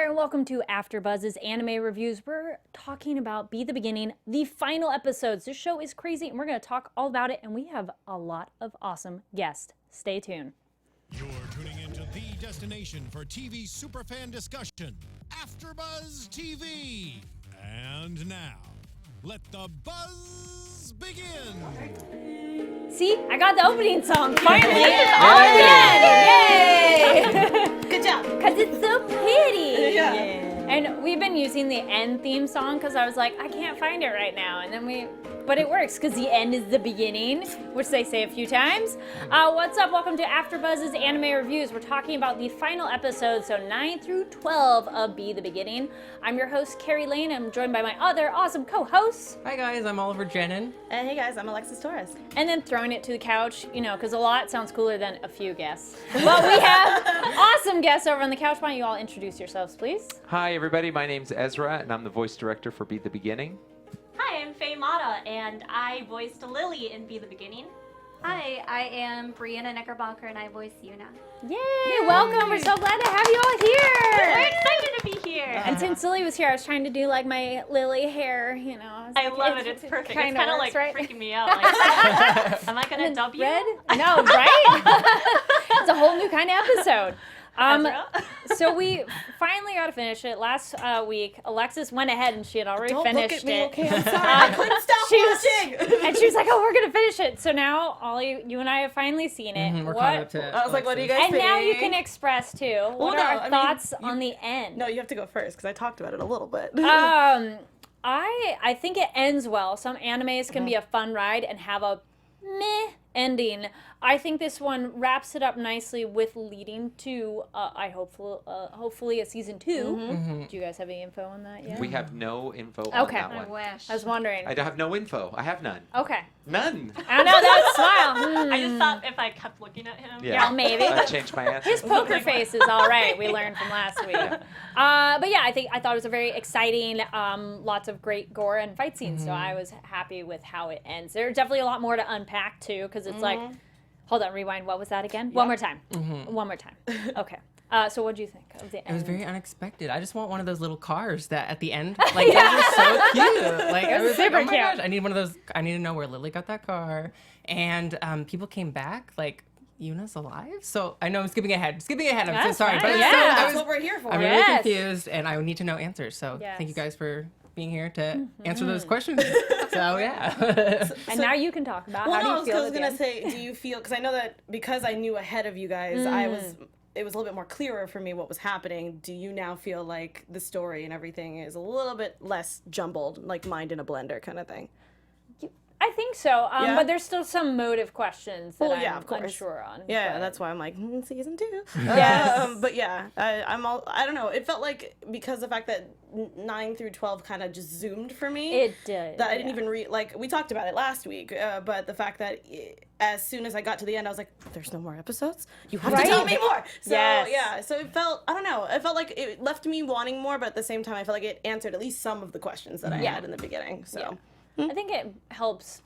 there, and welcome to AfterBuzz's Anime Reviews. We're talking about Be the Beginning, the final episodes. This show is crazy, and we're going to talk all about it, and we have a lot of awesome guests. Stay tuned. You're tuning into the destination for TV superfan discussion, AfterBuzz TV. And now, let the buzz begin. See, I got the opening song finally. Yay! Good job. Because it's so pretty. Yeah. And we've been using the end theme song because I was like, I can't find it right now. And then but it works because the end is the beginning, which they say a few times. What's up? Welcome to AfterBuzz's Anime Reviews. We're talking about the final episodes, so 9 through 12 of Be the Beginning. I'm your host, Kari Lane. I'm joined by my other awesome co-hosts. Hi guys, I'm Oliver Drennan. And hey guys, I'm Alexis Torres. And then throwing it to the couch, you know, because a lot sounds cooler than a few guests. But we have awesome guests over on the couch. Why don't you all introduce yourselves, please? Hi everybody, my name's Ezra and I'm the voice director for Be the Beginning. Hi, I'm Faye Mata, and I voiced Lily in Be the Beginning. Hi, I am Brianna Knickerbocker, and I voice Yuna. Yay! Welcome. We're so glad to have you all here. We're excited to be here. And since Lily was here, I was trying to do like my Lily hair, you know. I love it. It's perfect. It's kind of like right? freaking me out. Like, am I gonna dub you? Red? No, right? It's a whole new kind of episode. So we finally got to finish it. Last week, Alexis went ahead and she had already finished it. Okay, I'm sorry. I couldn't stop watching. And she was like, "Oh, we're gonna finish it." So now, Ollie, you and I have finally seen it. We're caught up to I was like, what do you guys And think? now you can express too. What are our thoughts you- on the end? No, you have to go first because I talked about it a little bit. I think it ends well. Some animes can be a fun ride and have a meh ending. I think this one wraps it up nicely with leading to hopefully a season 2. Do you guys have any info on that yet? We have no info on Okay. that I one. wish. I was wondering. I don't have no info. I have none. Okay. None. I know that smile. I just thought if I kept looking at him. Yeah, maybe. I changed my answer. His poker face is all right. We learned from last week. But yeah, I thought it was a very exciting, lots of great gore and fight scenes. So I was happy with how it ends. There's definitely a lot more to unpack too, because it's like, hold on, rewind. What was that again? One more time. One more time. Okay. So what do you think of the end? It was very unexpected. I just want one of those little cars that at the end, like those are so cute. Like I was super like, oh my cute. gosh, I need one of those. I need to know where Lily got that car. And people came back like, Yuna's alive? So I know I'm skipping ahead. I'm so That's sorry. fine. But Yeah. That's what we're here for. I'm Yes. really confused and I need to know answers. So thank you guys for being here to answer those questions. So yeah. And now you can talk about how do you feel I was at the gonna end? say, do you feel? Because I know that because I knew ahead of you guys, it was a little bit more clearer for me what was happening. Do you now feel like the story and everything is a little bit less jumbled, like mind in a blender kind of thing? I think so, Yeah? but there's still some motive questions that I'm of course. unsure on. Yeah, but- that's why I'm like season 2. Yes. But yeah, I don't know. It felt like because the fact that 9 through 12 kind of just zoomed for me. It did. That I didn't even read. Like we talked about it last week, but the fact that as soon as I got to the end, I was like, "There's no more episodes. You have to tell me more." So Yes. yeah, so it felt. I don't know. It felt like it left me wanting more, but at the same time, I felt like it answered at least some of the questions that I had in the beginning. So I think it helps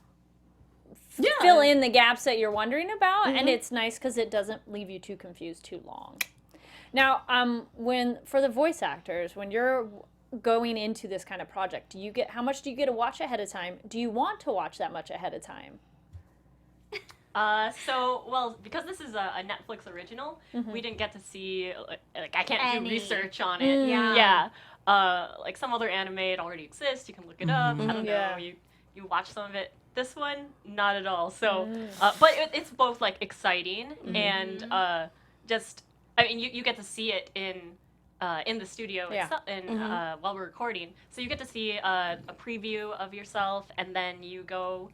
fill in the gaps that you're wondering about, and it's nice because it doesn't leave you too confused too long. Now, for the voice actors, when you're going into this kind of project, how much do you get to watch ahead of time? Do you want to watch that much ahead of time? Because this is a Netflix original, we didn't get to see, like I can't do research on it. Yeah. Like some other anime, it already exists. You can look it up. I don't know. You watch some of it. This one, not at all. So, but it's both like exciting and just, I mean, you get to see it in the studio while we're recording. So you get to see a preview of yourself, and then you go,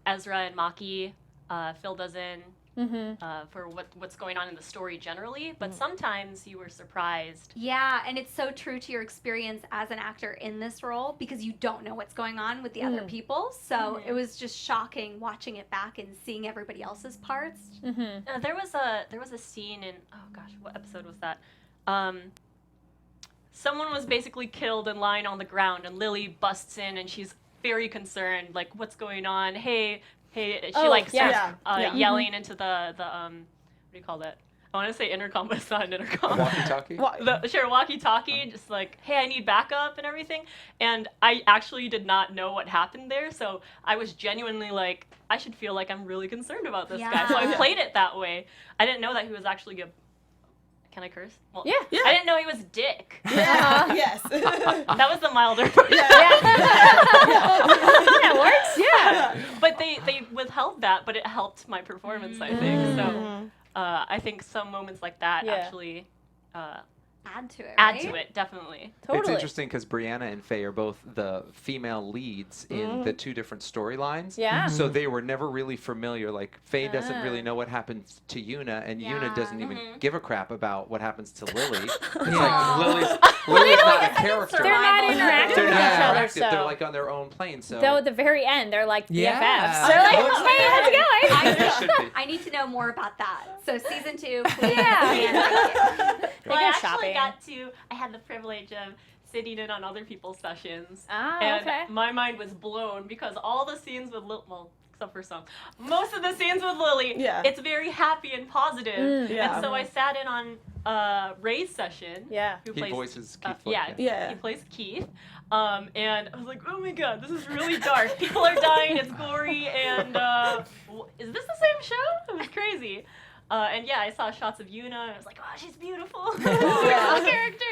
Ezra and Maki, Phil does in for what's going on in the story generally. But sometimes you were surprised. Yeah, and it's so true to your experience as an actor in this role because you don't know what's going on with the other people. So it was just shocking watching it back and seeing everybody else's parts. There was a scene in, oh gosh, what episode was that? Someone was basically killed and lying on the ground, and Lily busts in and she's very concerned, like, what's going on? Hey, she starts yelling into the what do you call that? I want to say intercom, but it's not an intercom. Walkie-talkie? Sure, walkie-talkie, just like, hey, I need backup and everything. And I actually did not know what happened there, so I was genuinely like, I should feel like I'm really concerned about this guy. So I played it that way. I didn't know that he was actually a... Can I curse? Well, Yeah. I didn't know he was Dick. Yes. That was the milder version. That works. Yeah. But they withheld that, but it helped my performance, I think. So I think some moments like that actually Add to it, add right? to it, definitely. Totally. It's interesting because Brianna and Faye are both the female leads in the two different storylines. Yeah. So they were never really familiar. Like, Faye doesn't really know what happens to Yuna, and Yuna doesn't even give a crap about what happens to Lily. It's like Lily's not a character. They're not interacting They're with not each other, interactive. so. They're like on their own plane. So Though at the very end, they're like Yeah. BFFs. They're like, Oh, hey, how's it going? they should be. I need to know more about that. So season 2, please. Well, I go actually shopping. I had the privilege of sitting in on other people's sessions. Ah, and okay. my mind was blown because all the scenes with Lily, well, except for some, most of the scenes with Lily, it's very happy and positive. Yeah. And so I sat in on Ray's session. Yeah. Who He plays, voices Keith. He plays Keith. And I was like, oh my god, this is really dark. People are dying, it's gory, and is this the same show? It was crazy. And yeah, I saw shots of Yuna, and I was like, oh, she's beautiful. Beautiful character.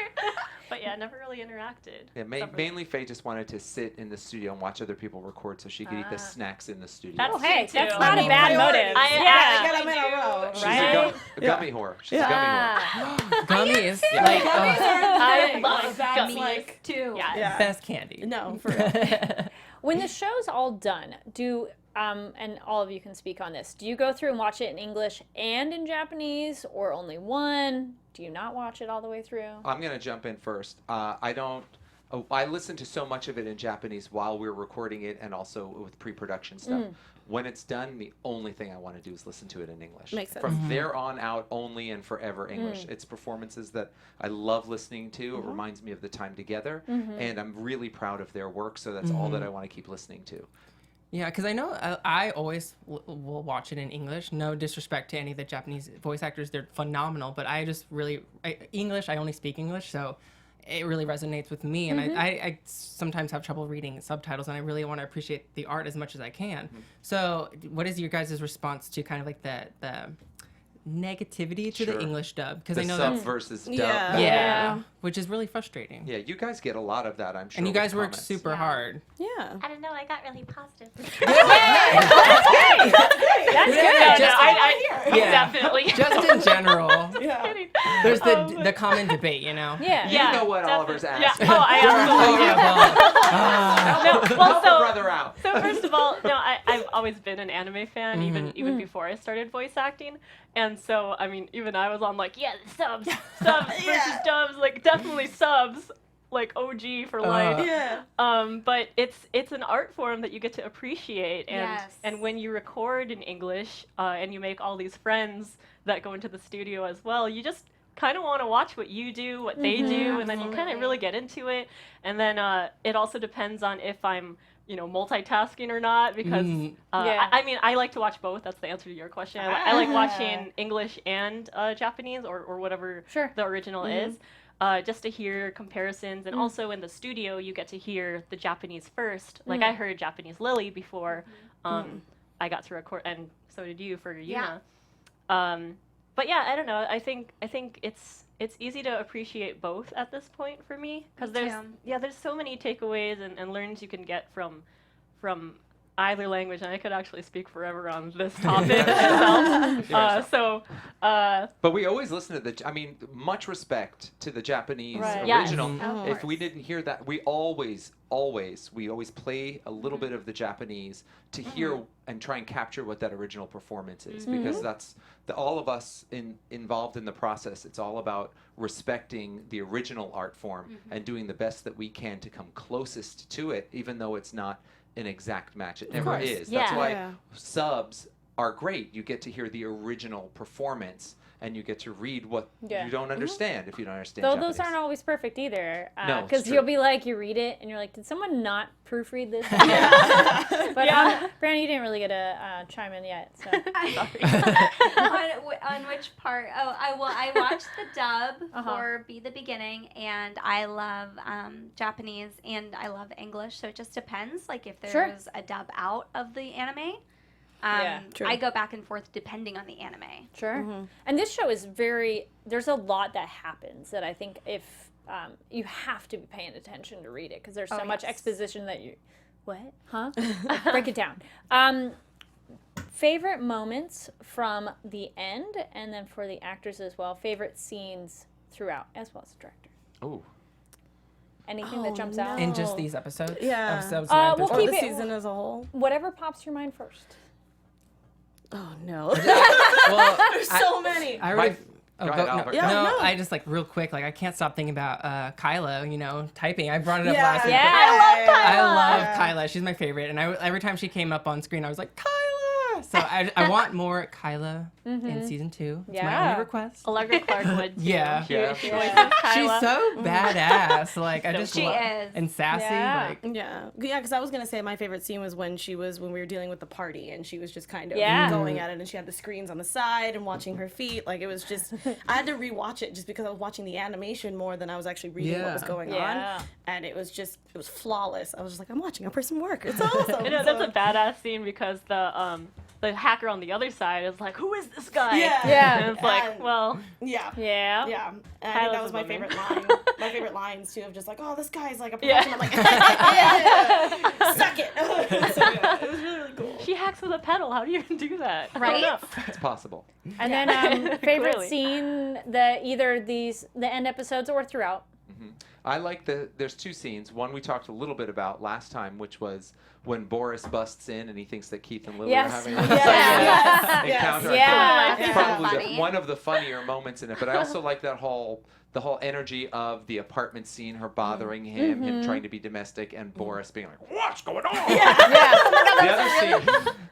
But yeah, never really interacted. Yeah, mainly Faye just wanted to sit in the studio and watch other people record so she could eat the snacks in the studio. That's Oh, hey, too. that's not a bad motive. Get them in a row. She's right? a gummy whore. She's a gummy whore. Gummies. Yeah. Like, I love That's gummies. like Too. Yeah. best candy. no, for real. When the show's all done, and all of you can speak on this, do you go through and watch it in English and in Japanese, or only one? Do you not watch it all the way through? I'm gonna jump in first. I listened to so much of it in Japanese while we were recording it, and also with pre-production stuff. When it's done, the only thing I want to do is listen to it in English. Makes sense. From there on out, only and forever English. It's performances that I love listening to. It reminds me of the time together, and I'm really proud of their work. So that's all that I want to keep listening to. Yeah, because I know I always will watch it in English. No disrespect to any of the Japanese voice actors. They're phenomenal. But I just really... English, I only speak English, so it really resonates with me. And I sometimes have trouble reading subtitles, and I really want to appreciate the art as much as I can. So what is your guys' response to kind of like the negativity to the English dub? Because I know sub that's... versus dub. Yeah. Yeah, which is really frustrating. Yeah, you guys get a lot of that, I'm sure. And you with guys work comments. super hard. Yeah. I don't know, I got really positive. That's good. Definitely. Just in general. Yeah. There's the common debate, you know? Yeah. You know what Oliver's asking. Yeah. Oh, I absolutely do. Help the brother out. So first of all, no, I've always been an anime fan, even before I started voice acting. And so, I mean, even I was on like, yeah, subs versus dubs, like definitely subs, like OG for life. Yeah. But it's an art form that you get to appreciate, and Yes. and when you record in English and you make all these friends that go into the studio as well, you just kind of want to watch what you do, what they do, and then you kind of really get into it. And then it also depends on if I'm multitasking or not, because I mean, I like to watch both. That's the answer to your question. I like watching English and Japanese or whatever the original is, just to hear comparisons. And also in the studio, you get to hear the Japanese first. Like I heard Japanese Lily before I got to record, and so did you for Yuna. But yeah, I don't know. I think it's easy to appreciate both at this point for me, because there's so many takeaways and learns you can get from either language, and I could actually speak forever on this topic itself. But we always listen to much respect to the Japanese Yes. original. Of If course. we didn't hear that, we always play a little bit of the Japanese to hear and try and capture what that original performance is, because that's all of us involved in the process. It's all about respecting the original art form and doing the best that we can to come closest to it, even though it's not an exact match. It never is. That's why subs are great. You get to hear the original performance and you get to read what Yeah. you don't understand if you don't understand Though Japanese. those aren't always perfect either. No, it's Because true. you'll be like, you read it, and you're like, did someone not proofread this? But Brianna, you didn't really get a chime in yet. So. on which part? Oh, I watched the dub for Be the Beginning, and I love Japanese and I love English, so it just depends. Like if there's a dub out of the anime, True. I go back and forth depending on the anime. Sure. And this show is there's a lot that happens that I think if you have to be paying attention to read it because there's so much exposition that you, what? Huh? Break it down. Favorite moments from the end and then for the actors as well. Favorite scenes throughout as well as the director. Oh. Anything that jumps out? In just these episodes? Yeah. Episodes We'll 9 through Or 12. the keep it- season as a whole. Whatever pops your mind first. Oh no. Well, There's so many. I already. Go ahead, Albert. Yeah, no, no. I just like real quick, like I can't stop thinking about Kyla, typing. I brought it up Yeah. last week. Yeah. I love Yeah. Kyla. She's my favorite. And every time she came up on screen, I was like, Kyla! So I want more Kyla in season 2. It's my Yeah. only request. Allegra Clark would. Yeah. Yeah. She sure. voices She's Kyla. so badass. Like, I just She love is. And sassy. Yeah. Like, Yeah, because I was gonna say my favorite scene was when we were dealing with the party and she was just kind of Yeah. going at it and she had the screens on the side and watching her feet. Like it was just, I had to rewatch it just because I was watching the animation more than I was actually reading what was Yeah. going Yeah. on, and it was flawless. I was just like, I'm watching a person work. It's awesome. You know, that's a badass scene because the hacker on the other side is like, who is this guy? Yeah. Yeah. And it's like, And- well, yeah. Yeah. Yeah, and I think Kyla's that was a my woman. favorite line. My favorite lines too of just like, oh, this guy's like a Yeah. professional. I'm like, yeah, suck it. So, yeah, it was really, really cool. she hacks with a pedal. How do you even do that? I don't Right? know. It's possible. And then favorite Clearly. scene that either the end episodes or throughout. I like there's two scenes. One we talked a little bit about last time, which was when Boris busts in and he thinks that Keith and Lily Yes. are having Yes. a Yes. encounter. Yeah. It's Yeah. probably Funny. one of the funnier moments in it. But I also like the whole energy of the apartment scene, her bothering him, him trying to be domestic, and Boris being like, "What's going on?"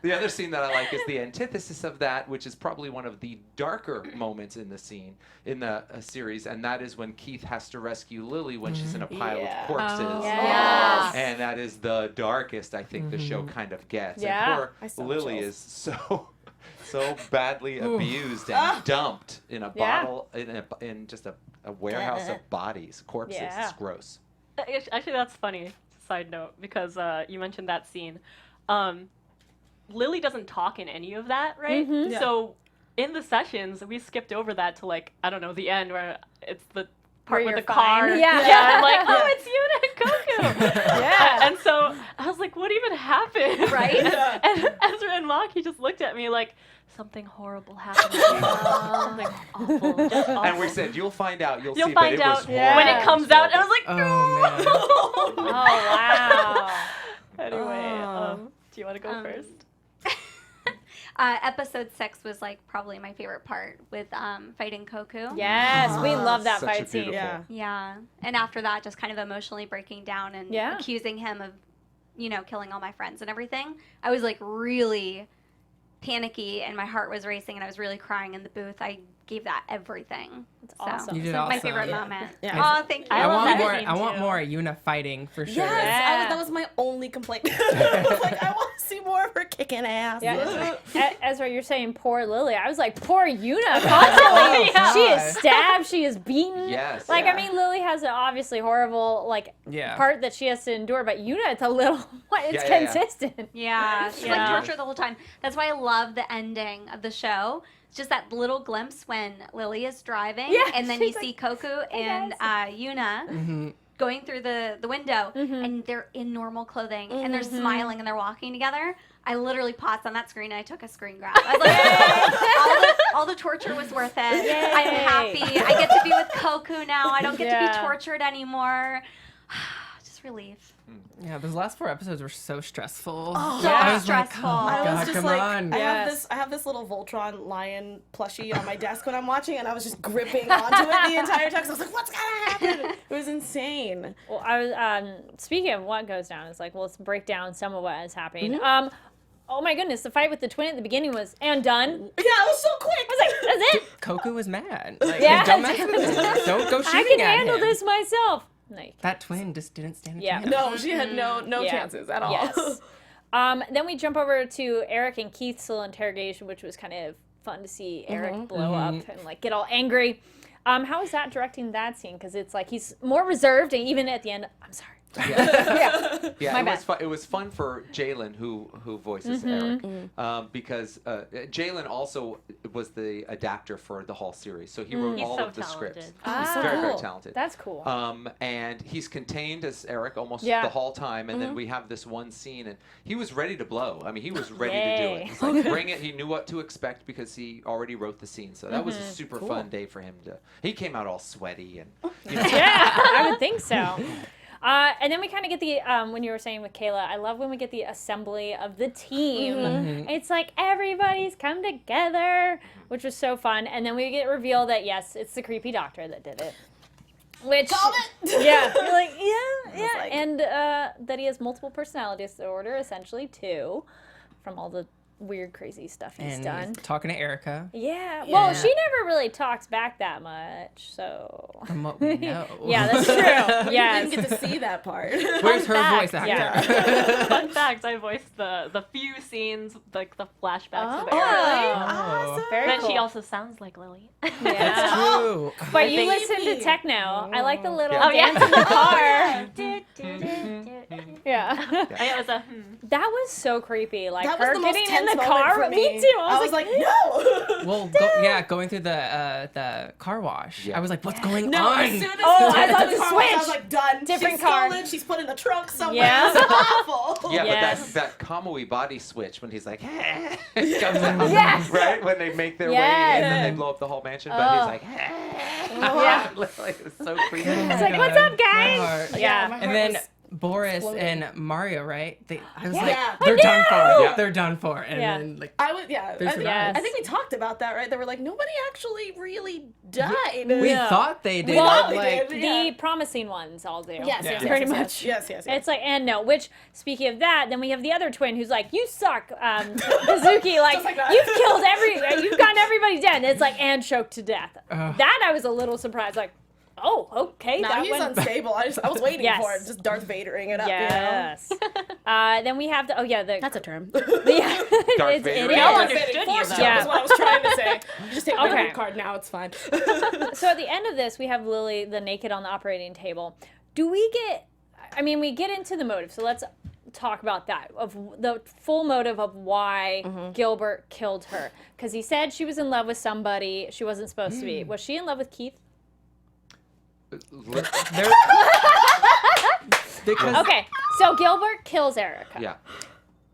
The other scene that I like is the antithesis of that, which is probably one of the darker moments in the series, and that is when Keith has to rescue Lily when she's in a pile Yeah. of corpses. Oh. Yes. And that is the darkest I think the show kind of gets. Yeah. And poor I still have Lily chills. is so badly abused and dumped in a Yeah. bottle in just a warehouse of bodies, corpses. Yeah. It's gross. Actually, that's funny. Side note, because you mentioned that scene. Lily doesn't talk in any of that, right? Yeah. So in the sessions, we skipped over that to like, I don't know, the end where it's the part Where with you're the car. fine. Yeah. Yeah. I'm like, oh, it's Yuna and Koku. Yeah. And so I was like, what even happened? Right? And Ezra and Maki just looked at me like, something horrible happened to you. Something awful. Just awful. And we said, you'll find out. You'll You'll see. find but it was out Yeah. when horrible. it comes out. And I was like, Oh, no. man. Oh, wow. Anyway, do you want to go first? Episode 6 was like probably my favorite part with fighting Koku. Yes, we love that Such a fight scene. beautiful- Yeah. Yeah. And after that, just kind of emotionally breaking down and Yeah. accusing him of, killing all my friends and everything. I was like really panicky and my heart was racing and I was really crying in the booth. I gave that everything. It's So, awesome. You it's did like my awesome. favorite Yeah. moment. Yeah. Oh, thank you. I I love want that more. scene, I want too. more Yuna fighting for sure. Yes, Yeah. that was my only complaint. I was like, I want to see more of her kicking ass. Yeah. Ezra, you're saying poor Lily. I was like, poor Yuna constantly. Yeah. She is stabbed. She is beaten. Yes. Like, Yeah. I mean, Lily has an obviously horrible, Yeah. part that she has to endure, but Yuna, it's a little, it's Yeah, yeah, yeah. consistent. Yeah, she's Yeah. like tortured the whole time. That's why I love the ending of the show. It's just that little glimpse when Lily is driving, Yeah, and then you she's see like, Koku and Yuna Mhm. going through the window, Mhm. and they're in normal clothing, and they're smiling, and they're walking together. I literally paused on that screen, and I took a screen grab. I was like, all the torture was worth it. Yay. I'm happy. I get to be with Koku now. I don't get to Yeah. be tortured anymore. Just relief. Yeah, those last 4 episodes were so stressful. Oh, So I was stressful. Like, oh my I God, was just come like, on. I have this little Voltron lion plushie on my desk when I'm watching, and I was just gripping onto it the entire time. 'Cause I was like, what's gonna happen? It was insane. Well, I was, speaking of what goes down, it's like, well, let's break down some of what is happening. oh my goodness, the fight with the twin at the beginning was, and done. Yeah, it was so quick. I was like, that's it. Koku was mad. Like, Yeah. don't mess with him. Don't go shooting I can at handle him. this myself. No, you That twin just didn't stand a Yeah. chance. No, she had no Yeah. chances at all. Yes. Then we jump over to Eric and Keith's little interrogation, which was kind of fun to see Eric blow up and like get all angry. How is that directing that scene? Because it's like he's more reserved, and even at the end, I'm sorry. Yeah, My it was bad. fun. It was fun for Jalen, who voices Eric, because Jalen also was the adapter for the whole series, so he wrote He's all so of the scripts. talented. He's Ah, very, very cool. talented. That's cool. And he's contained as Eric almost Yeah. the whole time, and then we have this one scene, and he was ready to blow. I mean, he was ready to do Yay. it. He's like, bring it. He knew what to expect because he already wrote the scene, so that was a super Cool. fun day for him to. He came out all sweaty and. Yeah, I would think so. And then we kind of get the, when you were saying with Kayla, I love when we get the assembly of the team. It's like everybody's come together, which was so fun. And then we get revealed that, yes, it's the creepy doctor that did it. Which, Called it. yeah, you're like, yeah. like- And that he has multiple personality disorder, essentially, too, from all the weird, crazy stuff he's And done. talking to Erica, Yeah. Well, Yeah. she never really talks back that much, so. from what we know. Yeah, that's true. You Yes. didn't get to see that part. Where's her Fun voice fact, actor? yeah. Fun fact: I voiced the few scenes, like the flashbacks of Oh. Eric. Oh, Very Then cool. she also sounds like Lily. Yeah. that's true. But you think- listen to techno. I like the little Oh, yeah. dance in the car. Do, do, do, do. Yeah. It was a That was so creepy. Like That was her the most getting in tense the moment car for with me me. too. I was like, no. Well, going through the car wash, Yeah. I was like, what's going No, on? as soon as Oh, she I got thought to the the car wash, I was switch. like, done. Different she's car. stolen. She's put in the trunk somewhere. Yeah. It's awful. Yeah, Yes. but that Kamui body switch when he's like, it comes out, Yes. right? When they make their way Yes. and then they blow up the whole mansion, but Oh. he's like, Yeah. Literally, it's so creepy. It's like, what's up, My guys? heart. Yeah. my And heart then was Boris exploding. and Mario, right? I was Yeah. like, Yeah. they're done for. Yeah. They're done for. And Yeah. then like I was, yeah. They I think, survived. I think we talked about that, right? They were like, nobody actually really died. we Yeah. thought they did. Well, thought we like, did. The Yeah. promising ones all do. Yes, Yeah. yes, Pretty yes, much. Yes, yes, yes. It's like, and no, which, speaking of that, then we have the other twin who's like, you suck, Kazuki, like, Just like that. you've killed you've gotten everybody dead. And it's like, and choked to death. Ugh. That I was a little surprised, like, oh, okay. no, that he's went... unstable. I was waiting Yes. for it, just Darth Vadering it up. Yes. Then we have That's a term. yeah, Darth it Vader. is. No one Darth Vader understood you, forced though. jump Yeah. is what I was trying to say. You just take the Okay. memory card now, it's fine. So at the end of this, we have Lily, the naked on the operating table. We get into the motive, so let's talk about that, of the full motive of why Gilbert killed her. Because he said she was in love with somebody she wasn't supposed to be. Was she in love with Keith? they're- because Okay, so Gilbert kills Erica. Yeah.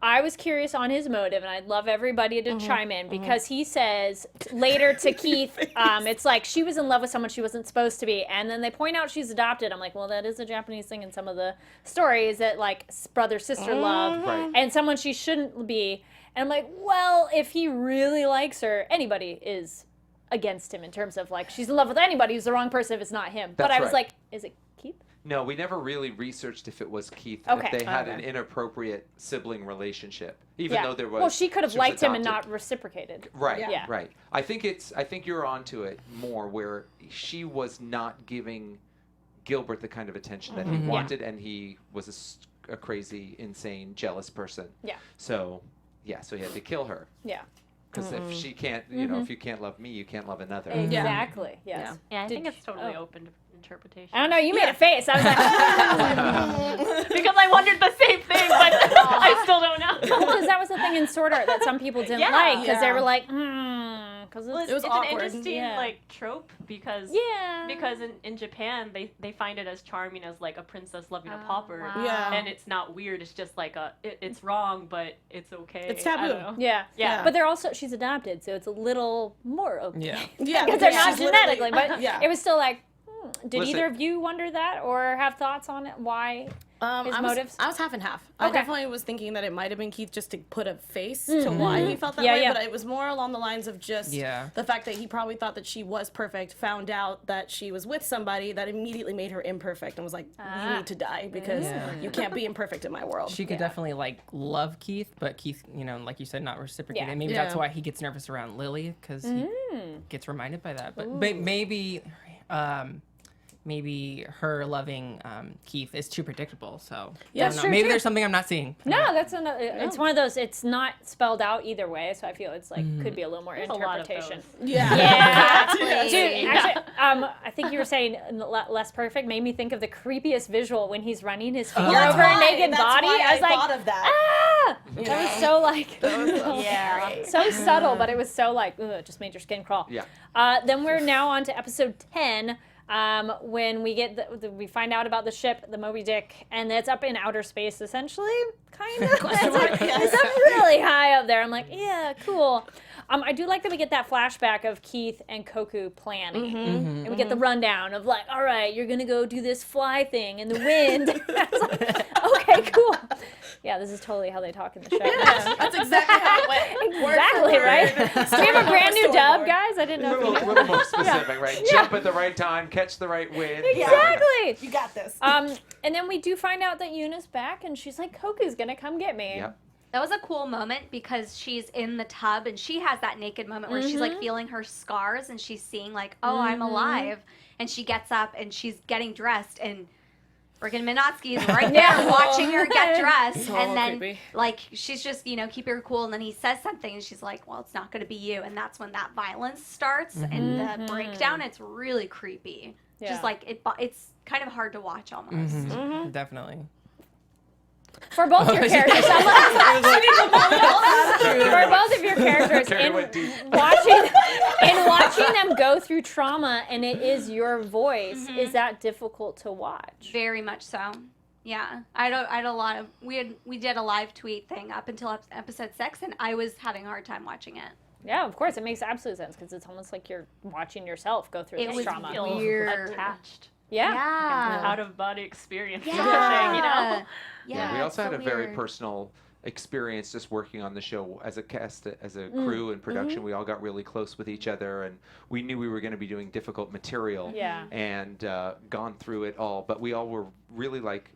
I was curious on his motive, and I'd love everybody to chime in, because he says later to Keith, it's like she was in love with someone she wasn't supposed to be, and then they point out she's adopted. I'm like, well, that is a Japanese thing in some of the stories, that like brother-sister love, Right. and someone she shouldn't be. And I'm like, well, if he really likes her, anybody is against him in terms of like, she's in love with anybody who's the wrong person if it's not him. But That's I was right. like, is it Keith? No, we never really researched if it was Keith, Okay. if they had an Okay. inappropriate sibling relationship, even though there was. Well, she could have she was liked him and adopted. not reciprocated. Right, Yeah. right. I think you're onto it more, where she was not giving Gilbert the kind of attention that he wanted, and he was a crazy, insane, jealous person. Yeah. So, yeah, so he had to kill her. Yeah. Because if she can't, if you can't love me, you can't love another. Exactly. Yes. Yeah, I think Did- it's totally oh. open to interpretation. I don't know. You made a face. I was like, Because I wondered the same thing, but I still don't know. because that was the thing in Sword Art that some people didn't Yeah. like, because they Yeah. were like, because Well, it's It was it's awkward. an interesting Yeah. like trope because yeah. in Japan they find it as charming as like a princess loving a Oh, pauper. wow. Yeah. And it's not weird. It's just like it's wrong, but it's okay. It's I don't taboo. know. Yeah. Yeah. But they're also, she's adopted, so it's a little more okay. Yeah. Yeah, Because they're yeah, not she's literally- genetically, but yeah. it was still like, did Listen. either of you wonder that or have thoughts on it? Why? motives? I was half and half. Okay. I definitely was thinking that it might have been Keith just to put a face to why he felt that way, but it was more along the lines of just the fact that he probably thought that she was perfect, found out that she was with somebody that immediately made her imperfect and was like, you need to die because you can't be imperfect in my world. She could definitely like love Keith, but Keith, you know, like you said, not reciprocated. Yeah. Maybe that's why he gets nervous around Lily, because he gets reminded by that. But maybe her loving Keith is too predictable. So I don't know. Maybe there's something I'm not seeing. No, that's another. It's one of those. It's not spelled out either way, so I feel it's like could be a little more interpretation. Yeah. Dude, actually, I think you were saying less perfect made me think of the creepiest visual when he's running his finger over a naked body. I was like, thought of that. Ah! That was so like, so subtle, but it was so like, ugh, it just made your skin crawl. Yeah. Then we're now on to episode 10. When we get we find out about the ship, the Moby Dick, and it's up in outer space, essentially, kind of. It's up really high up there. I'm like, yeah, cool. I do like that we get that flashback of Keith and Koku planning, and we get the rundown of like, all right, you're gonna go do this fly thing in the wind. It's like, okay, cool. Yeah, this is totally how they talk in the show. That's exactly how it went. Exactly, right? Do we have a brand new dub, guys? I didn't know. A little more specific, right? Jump at the right time, catch the right wind. Exactly. You got this. And then we do find out that Yuna's back, and she's like, Koku's gonna come get me. Yep. That was a cool moment because she's in the tub and she has that naked moment where she's like feeling her scars and she's seeing like, oh, I'm alive. And she gets up and she's getting dressed and friggin' Minotsky is right there watching her get dressed. And then creepy. like she's just, you know, keeping her cool. And then he says something and she's like, well, it's not going to be you. And that's when that violence starts and the breakdown. It's really creepy. Yeah. Just like it's kind of hard to watch almost. Definitely. For both your characters, for both of your characters, in watching them go through trauma, and it is your voice, is that difficult to watch? Very much so. Yeah, I had a lot of we did a live tweet thing up until episode 6, and I was having a hard time watching it. Yeah, of course, it makes absolute sense because it's almost like you're watching yourself go through this trauma. Feel Weird. attached. Yeah. Yeah. Out of body experience. Yeah. Sort of thing, you know? Yeah, we it's also so had a very weird. personal experience just working on the show as a cast, as a crew and production. We all got really close with each other, and we knew we were going to be doing difficult material and gone through it all. But we all were really like,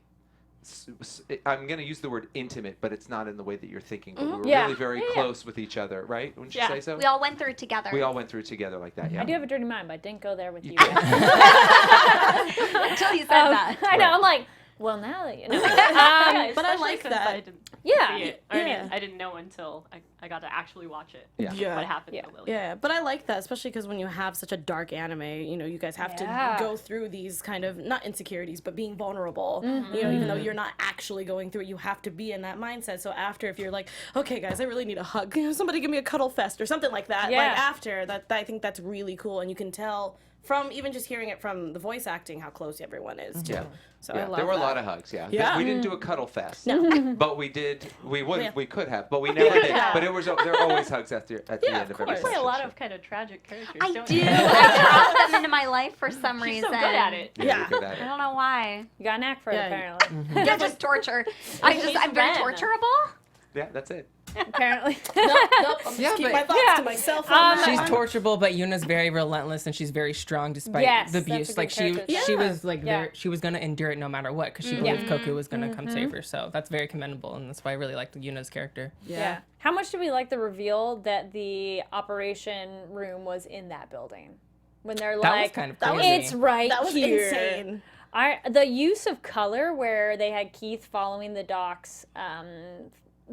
I'm going to use the word intimate, but it's not in the way that you're thinking. But we were really very close with each other, right? Wouldn't you say so? We all went through it together. We all went through it together like that, yeah. I do have a dirty mind, but I didn't go there with you. Until you said that. I know. I'm like, well, now that you know. But I like since that. I didn't see it. I mean, I didn't know until I got to actually watch it. Yeah. What happened to Lily. Yeah, but I like that, especially because when you have such a dark anime, you know, you guys have to go through these kind of, not insecurities, but being vulnerable. You know, even though you're not actually going through it, you have to be in that mindset. So after, if you're like, okay, guys, I really need a hug, somebody give me a cuddle fest or something like that. Like after, that I think that's really cool. And you can tell from even just hearing it from the voice acting how close everyone is, too. Yeah. So I love there were that. a lot of hugs, Yeah. We didn't do a cuddle fest, but we did. We could have, but we never did. But it was there are always hugs at the end of every You play a session. lot of kind of tragic characters, I don't do. you? I brought them into my life for some She's reason. so good at it. Yeah, you're good at I it. don't know why. You got a knack for it, apparently. Yeah, just torture. I'm very Ren. torturable. Yeah, that's it. Apparently. Nope, I'm just keeping my thoughts to myself. She's torturable, but Yuna's very relentless and she's very strong despite Yes, the that's a abuse. good Like she character. was like she was gonna endure it no matter what because she believed Koku was gonna come save her. So that's very commendable, and that's why I really liked Yuna's character. Yeah. How much did we like the reveal that the operation room was in that building? When they're That like, was kind of crazy. it's right That was here. insane. The use of color where they had Keith following the docks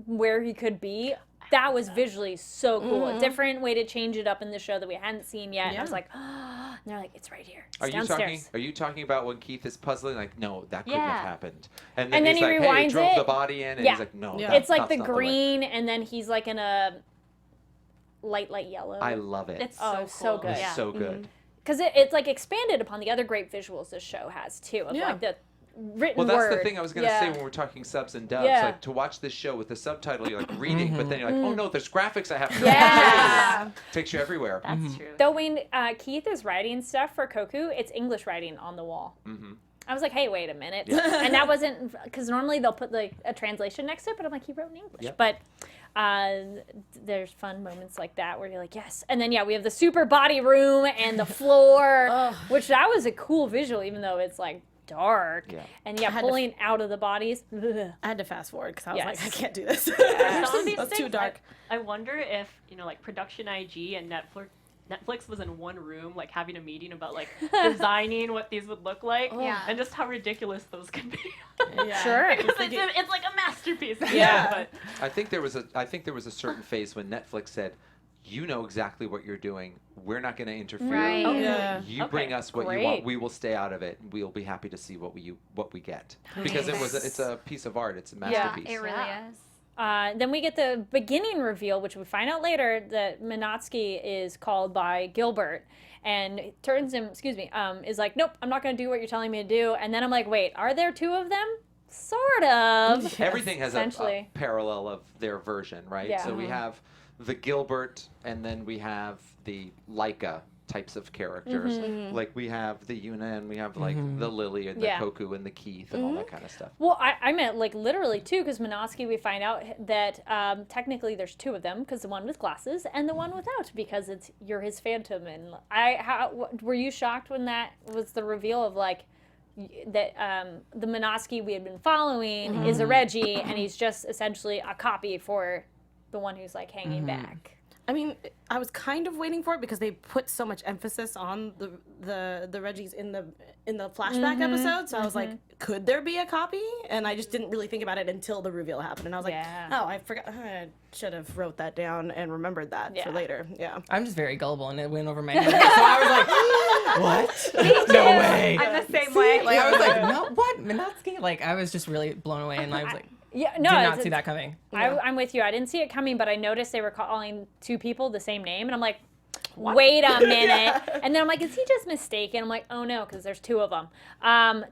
where he could be, that was visually so cool. A different way to change it up in the show that we hadn't seen yet. And I was like, oh, and they're like, it's right here. It's downstairs. Are you talking about when Keith is puzzling? Like, no, that couldn't have happened. And And then he's he like, hey, rewinds drove it. the body in, and Yeah. he's like, no. It's like that's the not way. green, and then he's like in a light yellow. I love it. It's Oh, so so cool. good. It's Yeah. so good. Because it's like expanded upon the other great visuals this show has too. Of like the written Well, that's word. the thing I was going to say when we're talking subs and dubs. Yeah. Like, to watch this show with the subtitle, you're like reading, but then you're like, oh no, there's graphics I have to Yeah. Takes you everywhere. That's true. Though when Keith is writing stuff for Koku, it's English writing on the wall. I was like, hey, wait a minute. And that wasn't, because normally they'll put like a translation next to it, but I'm like, he wrote in English. Yep. But there's fun moments like that where you're like, yes. And then, yeah, we have the super body room and the floor, which that was a cool visual, even though it's like dark. Yeah. And yeah, pulling out of the bodies. Ugh. I had to fast forward because I was like, I Yes. can't do this. Some of these That's things, too dark. I wonder if, like Production IG and Netflix was in one room, like having a meeting about like designing what these would look like, and just how ridiculous those can be. Sure. Because it's like a masterpiece. Yeah. But I think there was a certain phase when Netflix said, "You know exactly what you're doing. We're not going to interfere. Right. Okay. Yeah. You Okay. bring us what you Great. want. We will stay out of it. We'll be happy to see what we get because it's a piece of art. It's a Yeah, masterpiece. it really is. Then we get the beginning reveal, which we find out later that Minotsky is called by Gilbert, and it turns him, is like, nope, I'm not going to do what you're telling me to do. And then I'm like, wait, are there two of them? Sort of. Everything has a essentially. parallel of their version, right? Yeah. So we have the Gilbert, and then we have the Laika types of characters. Like we have the Yuna, and we have like the Lily, and the Yeah. Koku, and the Keith, and all that kind of stuff. Well, I meant like literally two, because Minotsky, we find out that technically there's two of them, because the one with glasses and the one without, because you're his phantom. And were you shocked when that was the reveal of like that the Minotsky we had been following is a Reggie, and he's just essentially a copy for the one who's like hanging back. I mean, I was kind of waiting for it because they put so much emphasis on the Reggies in the flashback episode. So I was like, could there be a copy? And I just didn't really think about it until the reveal happened. And I was like, oh, I forgot. I should have wrote that down and remembered that for later. Yeah. I'm just very gullible, and it went over my head. So I was like, what? No way. I'm the same way. Like, I was like, no, what? Minotsky? Like, I was just really blown away, and I was like, Yeah, did no, not see that coming. I'm with you. I didn't see it coming, but I noticed they were calling two people the same name, and I'm like, wait a minute. And then I'm like, is he just mistaken? I'm like, oh no, because there's two of them,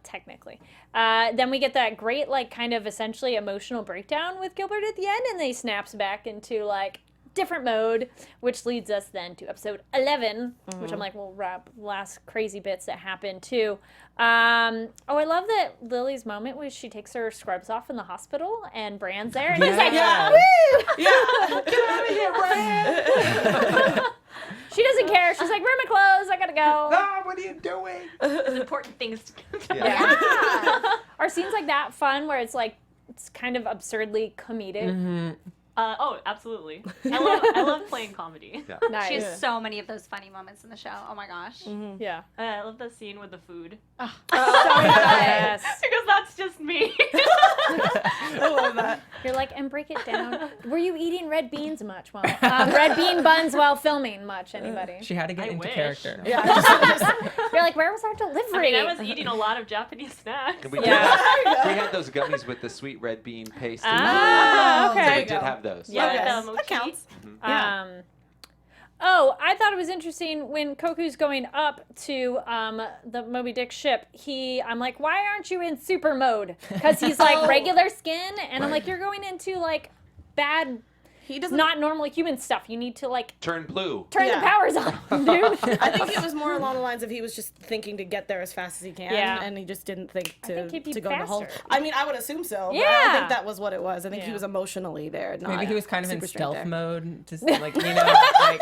technically. Then we get that great, like, kind of essentially emotional breakdown with Gilbert at the end, and then he snaps back into, like, different mode, which leads us then to episode 11, which I'm like, we'll wrap last crazy bits that happen too. I love that Lily's moment where she takes her scrubs off in the hospital and Bran's there, and he's like, woo! Get out of here, Brian! She doesn't care. She's like, where are my clothes? I gotta go. Ah, what are you doing? there's important things to Yeah. Are scenes like that fun where it's like, it's kind of absurdly comedic? Oh, absolutely. I love playing comedy. Yeah. Nice. She has so many of those funny moments in the show. Oh my gosh. Yeah. I love the scene with the food. Yes. Because that's just me. I love that. You're like, and break it down. Were you eating red beans much? Red bean buns while filming much? Anybody? She had to get I into wish. character. You're like, where was our delivery? I mean, I was eating a lot of Japanese snacks. And we had those gummies with the sweet red bean paste. Ah, So okay. we did have those. Yeah, Okay. with the mochi. That counts. I thought it was interesting when Koku's going up to the Moby Dick ship. I'm like, why aren't you in super mode? Because he's like regular skin, and I'm like, you're going into like bad, He doesn't. not normal human stuff. You need to like Turn blue. turn the powers on, dude. I think it was more along the lines of he was just thinking to get there as fast as he can, Yeah. and he just didn't think to, think he'd be to go in the whole. faster. I mean, I would assume so. But I Yeah. don't think that was what it was. I think he Yeah. was emotionally there. Not Maybe he was kind of in super straight stealth there. mode, just like, you know, like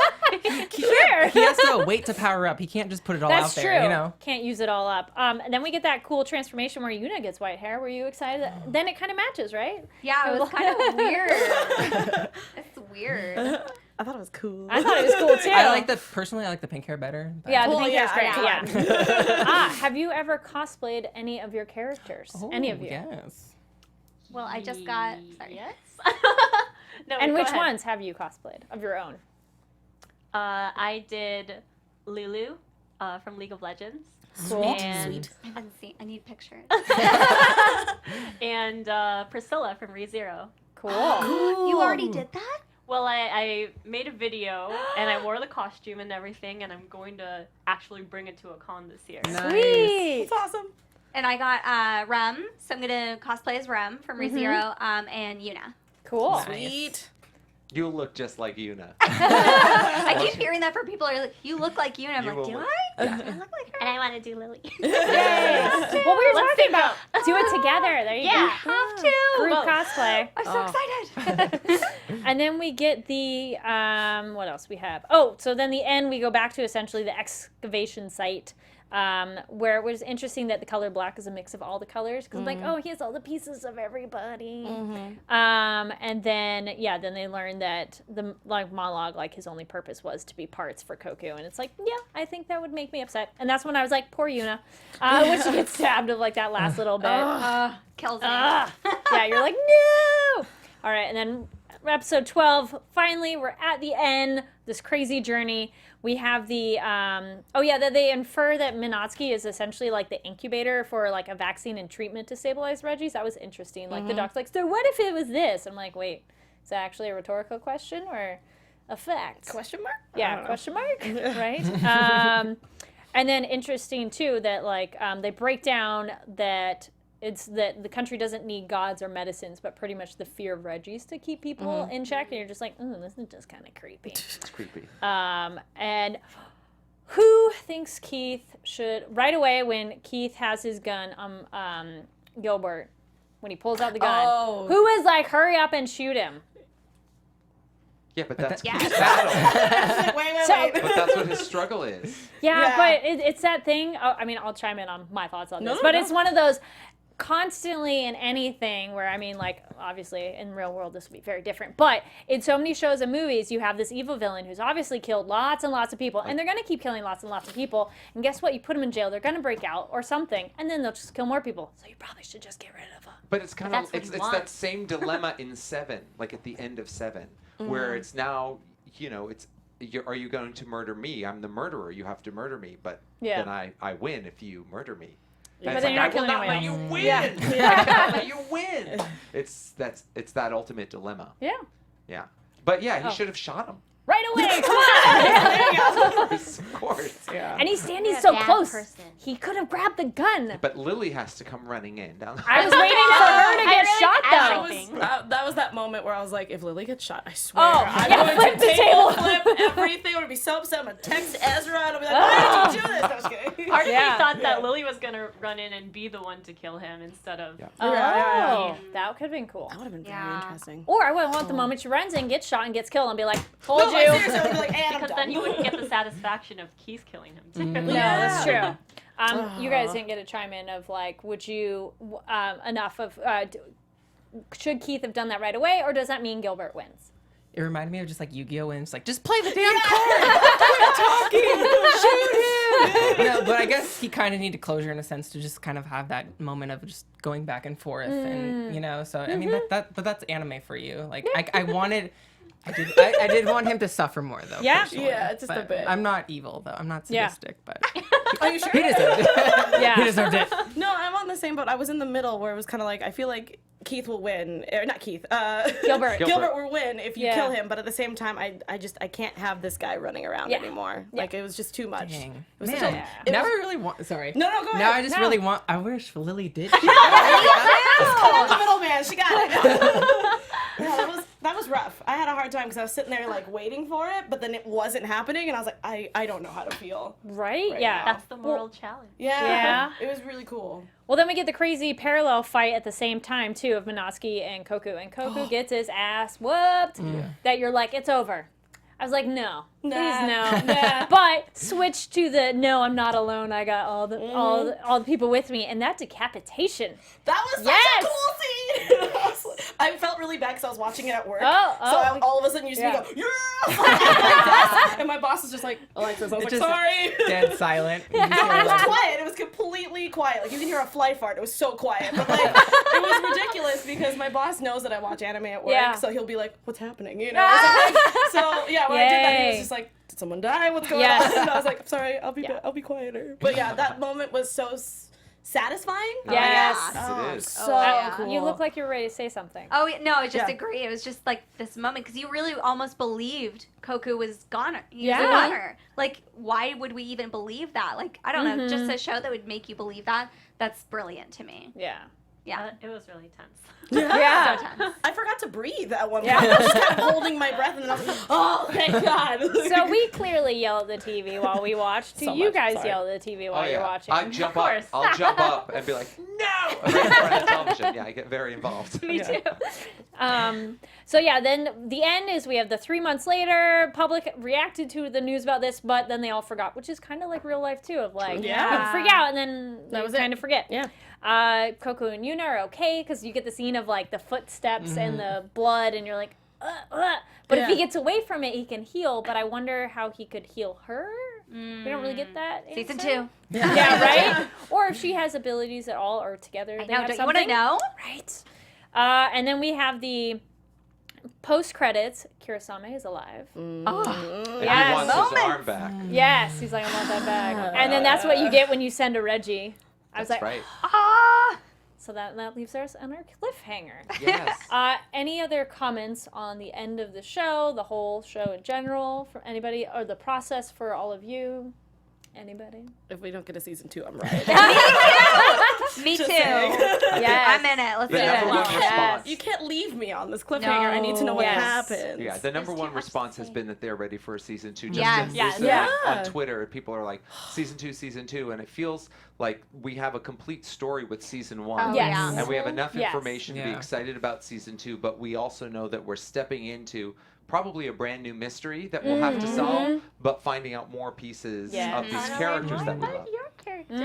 Sure. he has to wait to power up. He can't just put it all That's out true. there, you know. Can't use it all up. And then we get that cool transformation where Yuna gets white hair. Were you excited? Then it kind of matches, right? Yeah, it was kind of weird. It's weird. I thought it was cool. I thought it was cool too. I like the pink hair better. but- Yeah, the Well, pink yeah, hair's great. yeah. Yeah. Have you ever cosplayed any of your characters? Any of you? Yes. Well, I just got. Sorry. Yes. No, And go which ahead. ones have you cosplayed of your own? I did Lulu from League of Legends. Cool. And, I haven't seen. I need pictures. and Priscilla from ReZero. Cool. You already did that? Well, I made a video and I wore the costume and everything, and I'm going to actually bring it to a con this year. Sweet. It's awesome. And I got Rem, so I'm gonna cosplay as Rem from ReZero, and Yuna. Cool. Sweet. You look just like Yuna. I keep hearing that from people. Are like, you look like Yuna. I'm You like, will do look- I? Yeah. I look like her. And I want to do Lily. Yay. Well, we were talking talking about. Do it together. There you go. Have to. Group cosplay. I'm so excited. And then we get the, what else we have? Oh, so then the end, we go back to essentially the excavation site, where it was interesting that the color black is a mix of all the colors. Because I'm like, oh, he has all the pieces of everybody. And then, then they learn that the monologue, his only purpose was to be parts for Koku. And it's like, yeah, I think that would make me upset. And that's when I was like, poor Yuna. When she gets stabbed of that last little bit. Kills me. Yeah, you're like, no! All right, and then episode 12, finally, we're at the end, this crazy journey. We have the, that they infer that Minotsky is essentially the incubator for a vaccine and treatment to stabilize Reggies. That was interesting. The doc's like, so what if it was this? I'm like, wait, is that actually a rhetorical question or a fact? Question mark? Yeah, question mark, right? And then interesting, too, that, they break down that it's that the country doesn't need gods or medicines, but pretty much the fear of Reggies to keep people in check. And you're just like, this is just kind of creepy. It's creepy. And who thinks Keith should, right away when Keith has his gun, Gilbert, when he pulls out the gun, who is like, hurry up and shoot him? Yeah, but that's his battle. wait. But that's what his struggle is. Yeah. But it's that thing. I'll chime in on my thoughts on this. But it's one of those constantly in anything where, obviously in real world this would be very different. But in so many shows and movies, you have this evil villain who's obviously killed lots and lots of people. And they're going to keep killing lots and lots of people. And guess what? You put them in jail. They're going to break out or something. And then they'll just kill more people. So you probably should just get rid of them. But it's kind of, it's that same dilemma in 7, at the end of 7. Where it's now, are you going to murder me? I'm the murderer. You have to murder me. But then I win if you murder me. But then you're not killing anyone else. You win. I cannot let you win. It's that ultimate dilemma. Yeah. Yeah. But he should have shot him. Right away, come on! Of course. Yeah. And he's standing so close. He could have grabbed the gun. But Lily has to come running in down the I was waiting for her to get shot, though. That was that moment where I was like, if Lily gets shot, I swear, I'm going flip to the table flip everything. I'm going to be so upset. I'm going to text Ezra and I'll be like, why did you do this? I was kidding. Part of me thought that Lily was going to run in and be the one to kill him instead of... That could have been cool. That would have been very interesting. Or I would want the moment she runs in, gets shot, and gets killed, and be like, told you. Seriously, I would be like, and Because then you wouldn't get the satisfaction of Keith killing him, too. No, that's true. You guys didn't get a chime in of would you should Keith have done that right away, or does that mean Gilbert wins? It reminded me of just Yu-Gi-Oh! Wins, just play the damn card. Quit talking. Shoot him. No, but I guess he kind of needed closure in a sense to just kind of have that moment of just going back and forth, and so I mean but that's anime for you. I did want him to suffer more, though. Yeah? Personally. Yeah, just a bit. I'm not evil, though. I'm not sadistic, but... Are you sure? He deserved it. Yeah. He deserved it. No, I'm on the same boat. I was in the middle where it was kind of I feel like Keith will win. Not Keith. Gilbert. Gilbert will win if you kill him, but at the same time, I can't have this guy running around anymore. Yeah. It was just too much. Dang. It was Man, now I really want... Sorry. No, go ahead. Now I just really want... I wish Lily did. Just cut out the middle, man. She got it. Yeah, that was rough. I had a hard time because I was sitting there waiting for it, but then it wasn't happening, and I was like, I don't know how to feel. Right? Yeah. now. That's the moral challenge. Yeah. It was really cool. Well, then we get the crazy parallel fight at the same time, too, of Minotsky and Koku. And Koku gets his ass whooped. That you're like, it's over. I was like, no. Please, no. Nah. But switch to the, no, I'm not alone. I got all the people with me. And that decapitation. That was such a cool scene. I felt really bad because I was watching it at work. All of a sudden you just go, yeah! And my boss was just like, Alexis, I was like, sorry. Dead silent. No, it was quiet. It was completely quiet. You can hear a fly fart. It was so quiet. But it was ridiculous because my boss knows that I watch anime at work. So he'll be like, what's happening? So yeah, when I did that, he was just like, did someone die? What's going on? And I was like, I'm sorry, I'll be quieter. But yeah, that moment was so satisfying. Yes. It is. So cool. You look like you're ready to say something. Oh, no, I just agree. It was just this moment because you really almost believed Koku was gone. He was a goner. Why would we even believe that? I don't know, just a show that would make you believe that. That's brilliant to me. Yeah. Yeah. It was really tense. Yeah. So tense. I forgot to breathe at one point. I was just kind of holding my breath, and then I was like, oh, thank God. So we clearly yell at the TV while we watch. Do you guys yell at the TV while you're watching? I'll jump up and be like, no! on television. Yeah, I get very involved. Me too. So yeah, then the end is we have the 3 months later, public reacted to the news about this, but then they all forgot, which is kind of like real life too, of like, Yeah. freak out and then they was kind of forget. Yeah. Koku and Yuna are okay because you get the scene of like the footsteps and the blood, and you're like, but if he gets away from it, he can heal. But I wonder how he could heal her. We don't really get that. Season answer. 2. Yeah, right? Or if she has abilities at all, or together I they know. have Don't you want to something. know? Right. And then we have the post credits. Kurosame is alive. And Yes. he wants his arm back. Yes, he's like, I want that back. And then that's what you get when you send a Reggie. I was That's like, right. ah. So that leaves us on our cliffhanger. Yes. Any other comments on the end of the show, the whole show in general, from anybody, or the process for all of you? Anybody? If we don't get a season 2, I'm right. Me too. Yes. I'm in it. Let's do The number one it. response. You can't leave me on this cliffhanger. I need to know what Yes. happens. Yeah, the number There's one too much response to has say. been that they're ready for season 2. Yes. Yes. Yeah. On Twitter, people are like, season 2, and it feels like we have a complete story with season 1. Oh, Yes. yeah. And we have enough Yes. information to be Yeah. excited about season 2, but we also know that we're stepping into probably a brand new mystery that we'll have to solve, but finding out more pieces Yeah. of these characters that we love. Your character.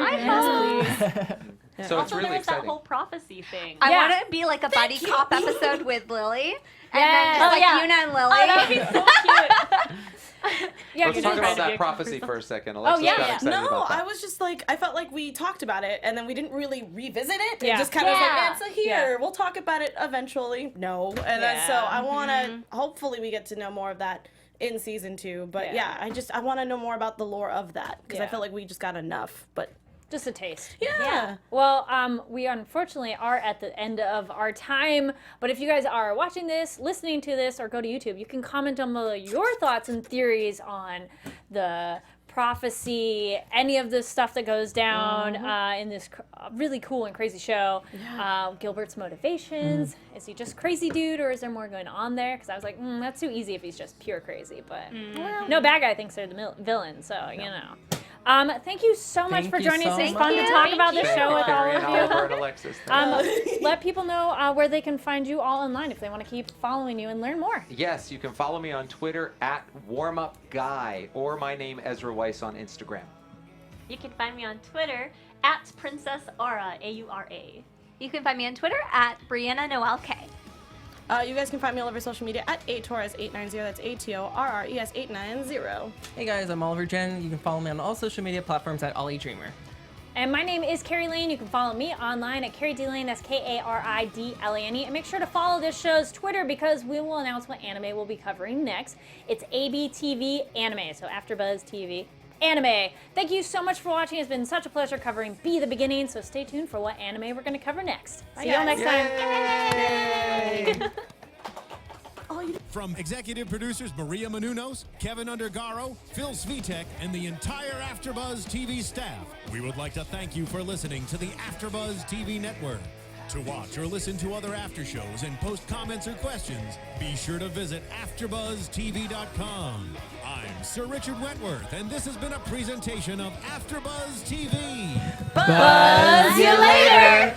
So it's Also, really there was that exciting. whole prophecy thing. I Yeah. want to be like a buddy cop episode with Lily. And Yes. then just like yeah. Yuna and Oh, that would Lily. be so cute. Yeah, Let's 'cause talk it's- about that trying to prophecy for a second. Alexis yeah. got excited No, about that. I was just like, I felt like we talked about it and then we didn't really revisit it. Yeah. It just kind of was like, Yeah. it's a here. We'll talk about it eventually. No. And then so I want to, hopefully we get to know more of that in season 2. But Yeah. I want to know more about the lore of that because I Yeah. feel like we just got enough. But just a taste. yeah. Well, we unfortunately are at the end of our time, but if you guys are watching this, listening to this, or go to YouTube, you can comment on your thoughts and theories on the prophecy, any of the stuff that goes down in this really cool and crazy show. Gilbert's motivations. Is he just crazy dude, or is there more going on there? Because I was like, that's too easy if he's just pure crazy, but no bad guy thinks they're the villain, so, you know. Thank you so much Thank for you joining us. so It's much. fun to talk about this Thank show you, with all Kari of and you. Oliver and Alexis. Let people know where they can find you all online if they want to keep following you and learn more. Yes, you can follow me on Twitter at WarmUpGuy or my name Ezra Weisz on Instagram. You can find me on Twitter at Princess Aura, A-U-R-A. You can find me on Twitter at Brianna Noel K. You guys can find me all over social media at atorres890. That's ATORRES890. Hey guys, I'm Oliver Drennan. You can follow me on all social media platforms at OllieDreamer. And my name is Kari Lane. You can follow me online at Kari D Lane. That's Karidlane. And make sure to follow this show's Twitter because we will announce what anime we'll be covering next. It's ABTV Anime, so AfterBuzz TV Anime. Thank you so much for watching. It's been such a pleasure covering Be the Beginning, so stay tuned for what anime we're going to cover next. See y'all next time. From executive producers Maria Menounos, Keven Undergaro, Phil Svitek, and the entire AfterBuzz TV staff, we would like to thank you for listening to the AfterBuzz TV network. To watch or listen to other after shows and post comments or questions, be sure to visit AfterBuzzTV.com. I'm Sir Richard Wentworth, and this has been a presentation of AfterBuzz TV. Buzz you later.